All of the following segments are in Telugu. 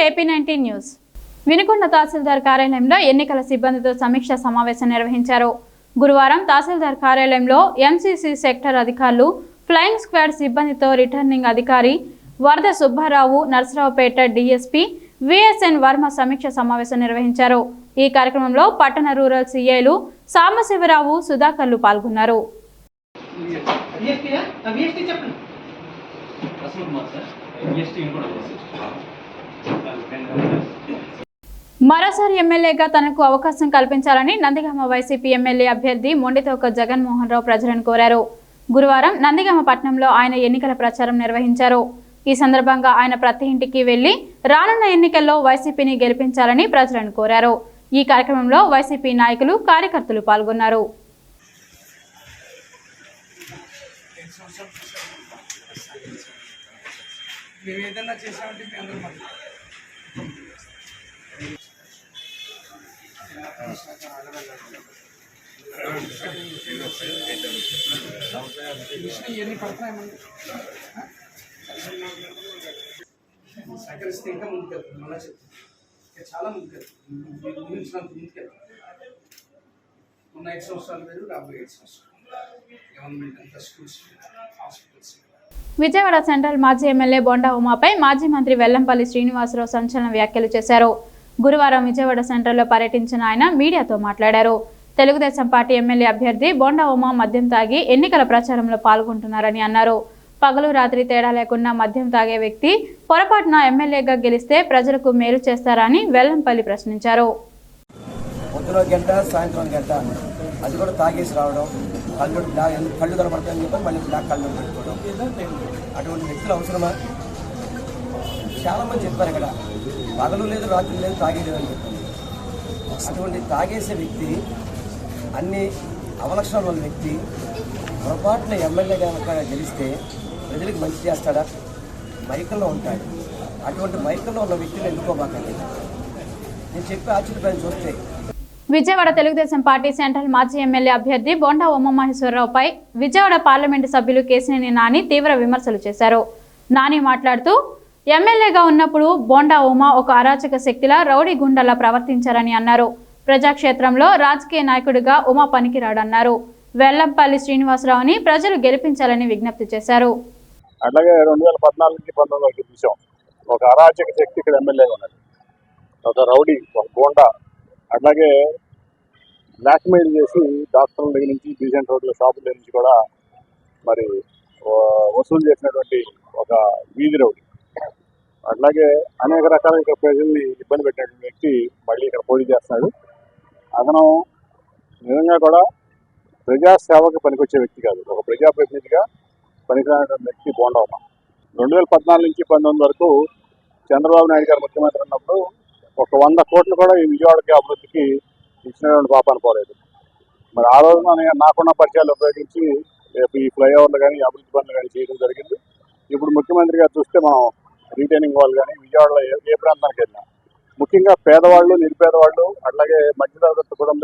AP19 news. వినుకొండ తహసీల్దార్ కార్యాలయంలో ఎన్నికల సిబ్బందితో సమీక్ష సమావేశం నిర్వహించారు. గురువారం తహసీల్దార్ కార్యాలయంలో MCC సెక్టర్ అధికారులు, ఫ్లయింగ్ స్క్వాడ్ సిబ్బందితో రిటర్నింగ్ అధికారి వరద సుబ్బారావు, నర్సరావుపేట DSP VSN వర్మ సమీక్ష సమావేశం నిర్వహించారు. ఈ కార్యక్రమంలో పట్టణ రూరల్ CIలు సాంబశివరావు, సుధాకర్లు పాల్గొన్నారు. మరోసారి ఎమ్మెల్యేగా తనకు అవకాశం కల్పించాలని నందిగామ వైసీపీ ఎమ్మెల్యే అభ్యర్థి మొండితోక జగన్మోహన్ రావు ప్రజలను కోరారు. గురువారం నందిగామ పట్టణంలో ఆయన ఎన్నికల ప్రచారం నిర్వహించారు. ఈ సందర్భంగా ఆయన ప్రతి ఇంటికి వెళ్లి రానున్న ఎన్నికల్లో వైసీపీని గెలిపించాలని ప్రజలను కోరారు. ఈ కార్యక్రమంలో వైసీపీ నాయకులు, కార్యకర్తలు పాల్గొన్నారు. సహకరిస్తే ఇంకా ముందుకెళ్తుంది. మళ్ళీ చెప్తుంది చాలా ముందుకెళ్తుంది. ఉన్న 5 సంవత్సరాలు వేరు, రాబోయే 5 సంవత్సరాలు గవర్నమెంట్ అంతా స్కూల్స్, హాస్పిటల్స్. విజయవాడ సెంట్రల్ మాజీ ఎమ్మెల్యే బొండా ఉమాపై మాజీ మంత్రి వెల్లంపల్లి శ్రీనివాసరావు సంచలన వ్యాఖ్యలు చేశారు. గురువారం విజయవాడ సెంట్రల్లో పర్యటించిన ఆయన మీడియాతో మాట్లాడారు. తెలుగుదేశం పార్టీ ఎమ్మెల్యే అభ్యర్థి బొండా ఉమా మద్యం తాగి ఎన్నికల ప్రచారంలో పాల్గొంటున్నారని అన్నారు. పగలు రాత్రి తేడా లేకుండా మద్యం తాగే వ్యక్తి పొరపాటున ఎమ్మెల్యేగా గెలిస్తే ప్రజలకు మేలు చేస్తారని వెల్లంపల్లి ప్రశ్నించారు. పొద్దున గంట, సాయంత్రం గంట, అది కూడా తాగేసి రావడం, కళ్ళు కనపడతాయని చెప్పి మళ్ళీ బ్లాక్ కళ్ళు పెట్టుకోవడం, అటువంటి వ్యక్తులు అవసరమా? చాలా మంది చెప్పారు ఇక్కడ, పగలు లేదు, రాత్రి లేదు, తాగేలేదు అని చెప్పారు. అటువంటి తాగేసే వ్యక్తి, అన్ని అవలక్షణాలు ఉన్న వ్యక్తి పొరపాటున ఎమ్మెల్యేగా గెలిస్తే ప్రజలకు మంచి చేస్తాడా? మైకంలో ఉంటాడు. అటువంటి మైకంలో ఉన్న వ్యక్తిని ఎన్నుకోబాకండి. నేను చెప్పే ఆశ్చర్యపడిన చూస్తే విజయవాడ తెలుగుదేశం పార్టీ సెంట్రల్ మాజీ ఎమ్మెల్యే అభ్యర్థి బొండా ఉమామహేశ్వరరావుపై విజయవాడ పార్లమెంటు సభ్యులు కేశినేని నాని తీవ్ర విమర్శలు చేశారు. నాని మాట్లాడుతూ, ఎమ్మెల్యేగా ఉన్నప్పుడు బొండా ఉమా ఒక అరాచక శక్తిలా, రౌడీ గుండాలా ప్రవర్తించారని అన్నారు. ప్రజాక్షేత్రంలో రాజకీయ నాయకుడిగా ఉమా పనికిరాడన్నారు. వెల్లంపల్లి శ్రీనివాసరావుని ప్రజలు గెలిపించాలని విజ్ఞప్తి చేశారు. అట్లాగే 2014 నుంచి 19 వరకు చూసాం. ఒక అరాచక శక్తి ఇక్కడ ఎమ్మెల్యేగా ఉన్నది, ఒక రౌడీ, ఒక గోండా. అట్లాగే బ్లాక్మెయిల్ చేసి డాక్టర్ల దగ్గర నుంచి, డీసెంట్ రోడ్ల షాపుల దగ్గర నుంచి కూడా మరి వసూలు చేసినటువంటి ఒక వీధి రౌడీ. అట్లాగే అనేక రకాల ప్రజల్ని ఇబ్బంది పెట్టినటువంటి వ్యక్తి మళ్ళీ ఇక్కడ పోటీ చేస్తున్నాడు. అతను నిజంగా కూడా ప్రజాసేవకు పనికొచ్చే వ్యక్తి కాదు, ఒక ప్రజాప్రతినిధిగా పనికిరానటువంటి వ్యక్తి బొండా ఉమా. 2014 నుంచి 19 వరకు చంద్రబాబు నాయుడు గారు ముఖ్యమంత్రి ఉన్నప్పుడు ఒక 100 కోట్లు కూడా ఈ విజయవాడకి అభివృద్ధికి ఇచ్చినటువంటి పాపాను పోలేదు. మరి ఆ రోజున నాకున్న పరిచయాలు ఉపయోగించి ఈ ఫ్లైఓవర్లు కానీ, అభివృద్ధి పనులు కానీ చేయడం జరిగింది. ఇప్పుడు ముఖ్యమంత్రి గారు చూస్తే మనం రీటైనింగ్ వాళ్ళు కానీ విజయవాడలో ఏ ప్రాంతానికి వెళ్ళినా, ముఖ్యంగా పేదవాళ్ళు, నిరుపేదవాళ్ళు, అట్లాగే మధ్యతరగతి కుటుంబ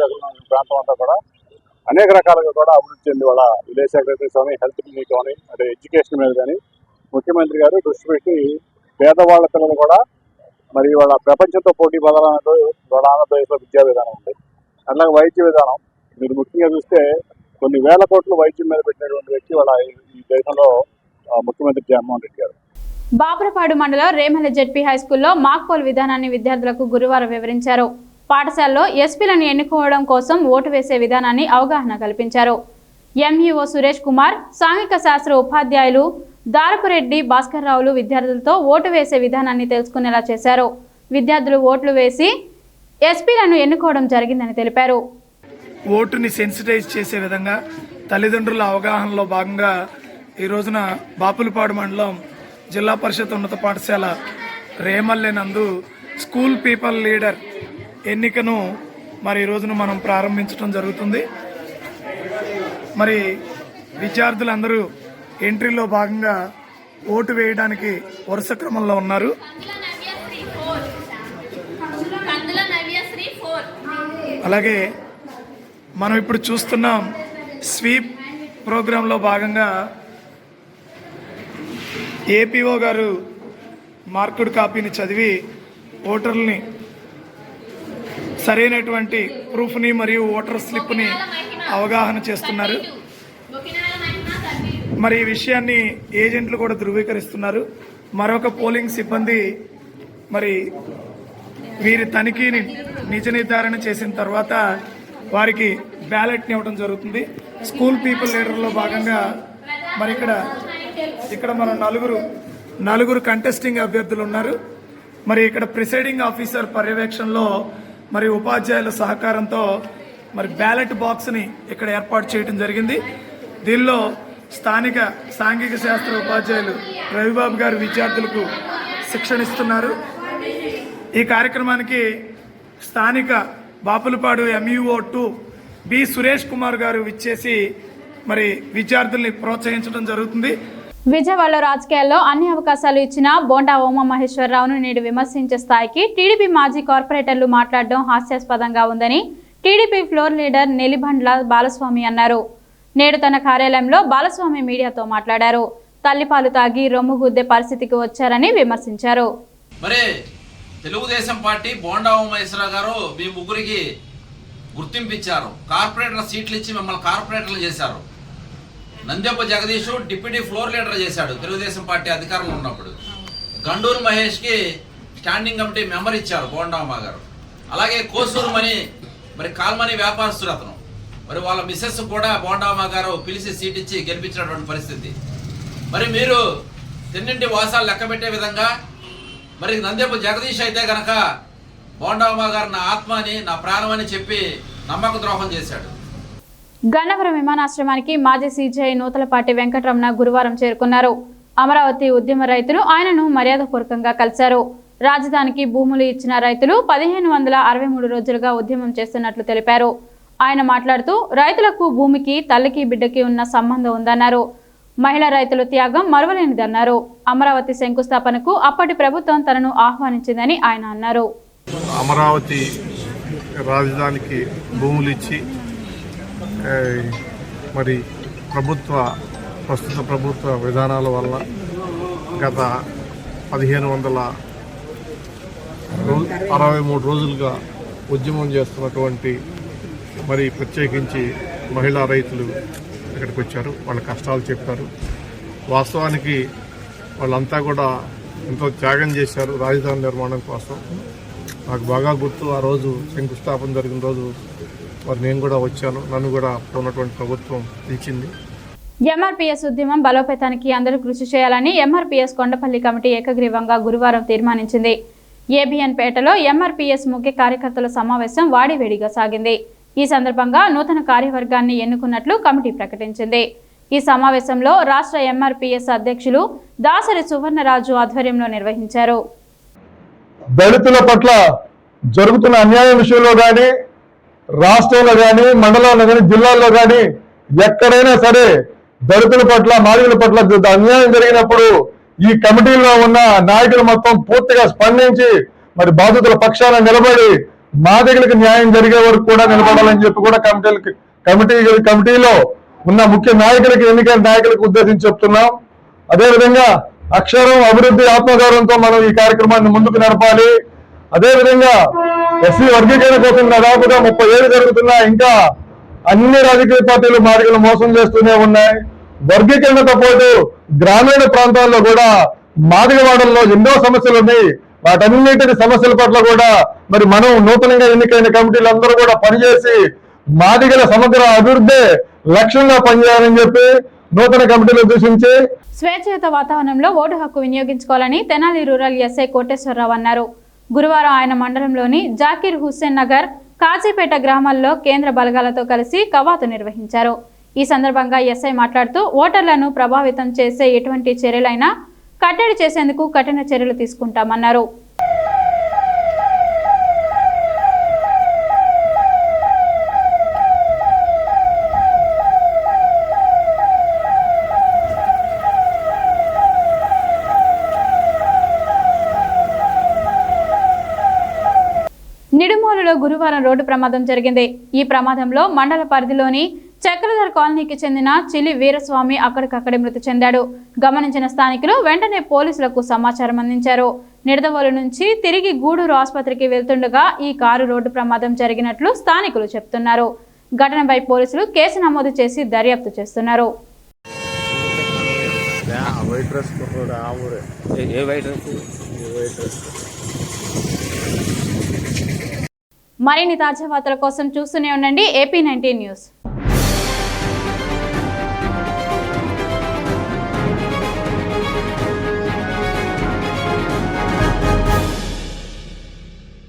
ప్రాంతం అంతా కూడా అనేక రకాలుగా కూడా అభివృద్ధి చెంది వాళ్ళ విలేజ్ సెక్రటరీస్ కానీ, హెల్త్ క్లినిక్ కానీ, అంటే ఎడ్యుకేషన్ మీద కానీ ముఖ్యమంత్రి గారు దృష్టి పెట్టి పేదవాళ్ళ పిల్లలు కూడా మరి వాళ్ళ ప్రపంచంతో పోటీ పడాలన్నట్టు వాళ్ళ ఆంధ్రప్రదేశ్లో విద్యా విధానం ఉంది. అట్లాగే వైద్య విధానం మీరు ముఖ్యంగా చూస్తే కొన్ని వేల కోట్లు వైద్యం మీద పెట్టినటువంటి వ్యక్తి వాళ్ళ ఈ దేశంలో ముఖ్యమంత్రి జగన్మోహన్ రెడ్డి గారు. బాపురపాడు మండలం రేమల జెడ్పీ హైస్కూల్లో మాక్ పోల్ విధానాన్ని విద్యార్థులకు గురువారం వివరించారు. పాఠశాలలో ఎస్పీలను ఎన్నుకోవడం కోసం ఓటు వేసే విధానాన్ని అవగాహన కల్పించారు. ఎంఈఓ సురేష్ కుమార్, సాంఘిక శాస్త్ర ఉపాధ్యాయులు దారపురెడ్డి భాస్కర్ రావులు విద్యార్థులతో ఓటు వేసే విధానాన్ని తెలుసుకునేలా చేశారు. విద్యార్థులు ఓట్లు వేసి ఎస్పీలను ఎన్నుకోవడం జరిగిందని తెలిపారు. ఓటుని సెన్సిటైజ్ చేసే విధంగా తల్లిదండ్రుల అవగాహనలో భాగంగా ఈ రోజున బాపులపాడు మండలం జిల్లా పరిషత్ ఉన్నత పాఠశాల రేమల్లె నందు స్కూల్ పీపుల్ లీడర్ ఎన్నికను మరి ఈ రోజున మనం ప్రారంభించడం జరుగుతుంది. మరి విద్యార్థులందరూ ఎంట్రీలో భాగంగా ఓటు వేయడానికి వరుస క్రమంలో ఉన్నారు. అలాగే మనం ఇప్పుడు చూస్తున్నాం స్వీప్ ప్రోగ్రాంలో భాగంగా ఏపీఓ గారు మార్కుడ్ కాపీని చదివి ఓటర్లని సరైనటువంటి ప్రూఫ్ని మరియు ఓటర్ స్లిప్ని అవగాహన చేస్తున్నారు. మరి ఈ విషయాన్ని ఏజెంట్లు కూడా ధృవీకరిస్తున్నారు. మరొక పోలింగ్ సిబ్బంది మరి వీరి తనిఖీని నిజ నిర్ధారణ చేసిన తర్వాత వారికి బ్యాలెట్ని ఇవ్వడం జరుగుతుంది. స్కూల్ పీపుల్ లీడర్లో భాగంగా మరి ఇక్కడ మన నలుగురు కంటెస్టింగ్ అభ్యర్థులు ఉన్నారు. మరి ఇక్కడ ప్రిసైడింగ్ ఆఫీసర్ పర్యవేక్షణలో మరి ఉపాధ్యాయుల సహకారంతో మరి బ్యాలెట్ బాక్స్ని ఇక్కడ ఏర్పాటు చేయడం జరిగింది. దీనిలో స్థానిక సాంఘిక శాస్త్ర ఉపాధ్యాయులు రవిబాబు గారు విద్యార్థులకు శిక్షణ ఇస్తున్నారు. ఈ కార్యక్రమానికి స్థానిక బాపులపాడు MUO2 బి సురేష్ కుమార్ గారు విచ్చేసి మరి విద్యార్థుల్ని ప్రోత్సహించడం జరుగుతుంది. విజయవాడలో రాజకీయాల్లో అన్ని అవకాశాలు ఇచ్చిన బోండా ఉమామహేశ్వరరావును నేడు విమర్శించే స్థాయికి టీడీపీ మాజీ కార్పొరేటర్లు మాట్లాడడం హాస్యాస్పదంగా ఉందని TDP floor leader Nelibandla Balaswamy అన్నారు. నేడు తన కార్యాలయంలో బాలస్వామి మీడియాతో మాట్లాడారు. తల్లిపాలు తాగి రొమ్ము గుద్దే పరిస్థితికి వచ్చారని విమర్శించారు. మరి తెలుగుదేశం పార్టీ బోండా ఉమామహేశ్వరరావు గారు మీ ముగ్గురికి గుర్తింపు ఇచ్చారు. కార్పొరేటర్ సీట్లు ఇచ్చి మిమ్మల్ని కార్పొరేటర్లు చేశారు. నంద్యప్ప జగదీష్ డిప్యూటీ ఫ్లోర్ లీడర్ చేశాడు తెలుగుదేశం పార్టీ అధికారంలో ఉన్నప్పుడు. గండూరు మహేష్కి స్టాండింగ్ కమిటీ మెంబర్ ఇచ్చారు బోండా ఉమా గారు. అలాగే కోసూరు మరి కాల్మనీ వ్యాపారస్తులు అతను. మరి వాళ్ళ మిస్సెస్ కూడా బోండా ఉమా గారు పిలిచి సీట్ ఇచ్చి గెలిపించినటువంటి పరిస్థితి. మరి మీరు తిన్నింటి వాసాలు లెక్కబెట్టే విధంగా మరి నంద్యప్ప జగదీష్ అయితే గనక బోండా ఉమా గారు నా ఆత్మ అని నా ప్రాణం అని చెప్పి నమ్మక ద్రోహం చేశాడు. గన్నవరం విమానాశ్రమానికి మాజీ CJI నూతలపాటి వెంకటరమణ గురువారం చేరుకున్నారు. అమరావతి ఉద్యమ రైతులు ఆయనను మర్యాదపూర్వకంగా కలిశారు. రాజధానికి భూములు ఇచ్చిన రైతులు 1563 రోజులుగా ఉద్యమం చేస్తున్నట్లు తెలిపారు. ఆయన మాట్లాడుతూ రైతులకు భూమికి తల్లికి బిడ్డకి ఉన్న సంబంధం ఉందన్నారు. మహిళా రైతుల త్యాగం మరువలేనిదన్నారు. అమరావతి శంకుస్థాపనకు అప్పటి ప్రభుత్వం తనను ఆహ్వానించిందని ఆయన అన్నారు. అమరావతి రాజధానికి భూములు ఇచ్చి మరి ప్రస్తుత ప్రభుత్వ విధానాల వల్ల గత 1563 రోజులుగా ఉద్యమం చేస్తున్నటువంటి మరి ప్రత్యేకించి మహిళా రైతులు ఇక్కడికి వచ్చారు. వాళ్ళ కష్టాలు చెప్పారు. వాస్తవానికి వాళ్ళంతా కూడా ఎంతో త్యాగం చేశారు రాజధాని నిర్మాణం కోసం. నాకు బాగా గుర్తు, ఆ రోజు శంకుస్థాపన జరిగిన రోజు మరి నేను కూడా వచ్చాను. నన్ను కూడా ఉన్నటువంటి ప్రభుత్వం పిలిచింది. MRPS ఉద్యమం బలోపేతానికి అందరూ కృషి చేయాలని MRPS కొండపల్లి కమిటీ ఏకగ్రీవంగా గురువారం తీర్మానించింది. ABN పేటలో MRPS ముఖ్య కార్యకర్తల సమావేశం వాడివేడిగా సాగింది. ఈ సందర్భంగా నూతన కార్యవర్గాన్ని ఎన్నుకున్నట్లు కమిటీ ప్రకటించింది. ఈ సమావేశంలో రాష్ట్ర MRPS అధ్యక్షులు దాసరి సువర్ణరాజు ఆధ్వర్యంలో నిర్వహించారు. దళితుల పట్ల జరుగుతున్న అన్యాయం విషయంలో కానీ, రాష్ట్రంలో కానీ, మండలాల్లో కానీ, జిల్లాల్లో కానీ ఎక్కడైనా సరే దళితుల పట్ల, మాదిగల పట్ల అన్యాయం జరిగినప్పుడు ఈ కమిటీలో ఉన్న నాయకులు మొత్తం పూర్తిగా స్పందించి మరి బాధితుల పక్షాన నిలబడి మాదిగలకు న్యాయం జరిగే వరకు కూడా నిలబడాలని చెప్పి కూడా కమిటీలో ఉన్న ముఖ్య నాయకులకి, ఎన్నికైన నాయకులకు ఉద్దేశించి చెప్తున్నాం. అదేవిధంగా అక్షరం, అభివృద్ధి, ఆత్మగౌరవంతో మనం ఈ కార్యక్రమాన్ని ముందుకు నడపాలి. అదేవిధంగా ఎస్సీ వర్గీకరణ కోసం దాదాపుగా 30 ఏళ్ళు జరుగుతున్నా ఇంకా అన్ని రాజకీయ పార్టీలు మాదిగలు మోసం చేస్తూనే ఉన్నాయి. వర్గీకరణతో పాటు గ్రామీణ ప్రాంతాల్లో కూడా మాదిగవాడల్లో ఎన్నో సమస్యలు ఉన్నాయి. వాటన్నిటి సమస్యల పట్ల కూడా మరి మనం నూతనంగా ఎన్నికైన కమిటీలు అందరూ కూడా పనిచేసి మాదిగల సమగ్ర అభివృద్ధి లక్ష్యంగా పనిచేయాలని చెప్పి నూతన కమిటీలు ఉద్దేశించి స్వేచ్ఛాయుత వాతావరణంలో ఓటు హక్కు వినియోగించుకోవాలని తెనాలి రూరల్ ఎస్ఐ కోటేశ్వరరావు అన్నారు. గురువారం ఆయన మండలంలోని జాకీర్ హుస్సేన్ నగర్, కాజీపేట గ్రామాల్లో కేంద్ర బలగాలతో కలిసి కవాతు నిర్వహించారు. ఈ సందర్భంగా ఎస్ఐ మాట్లాడుతూ ఓటర్లను ప్రభావితం చేసే ఎటువంటి చర్యలైనా కట్టడి చేసేందుకు కఠిన చర్యలు తీసుకుంటామన్నారు. నిడుమూలులో గురువారం రోడ్డు ప్రమాదం జరిగింది. ఈ ప్రమాదంలో మండల పరిధిలోని చక్రధర్ కాలనీకి చెందిన చిలి వీరస్వామి అక్కడికక్కడే మృతి చెందాడు. గమనించిన స్థానికులు వెంటనే పోలీసులకు సమాచారం అందించారు. నిడదవోలు నుంచి తిరిగి గూడూరు ఆసుపత్రికి వెళ్తుండగా ఈ కారు రోడ్డు ప్రమాదం జరిగినట్లు స్థానికులు చెప్తున్నారు. ఘటనపై పోలీసులు కేసు నమోదు చేసి దర్యాప్తు చేస్తున్నారు. మరిన్ని తాజా వార్తల కోసం చూస్తూనే ఉండండి AP19 న్యూస్.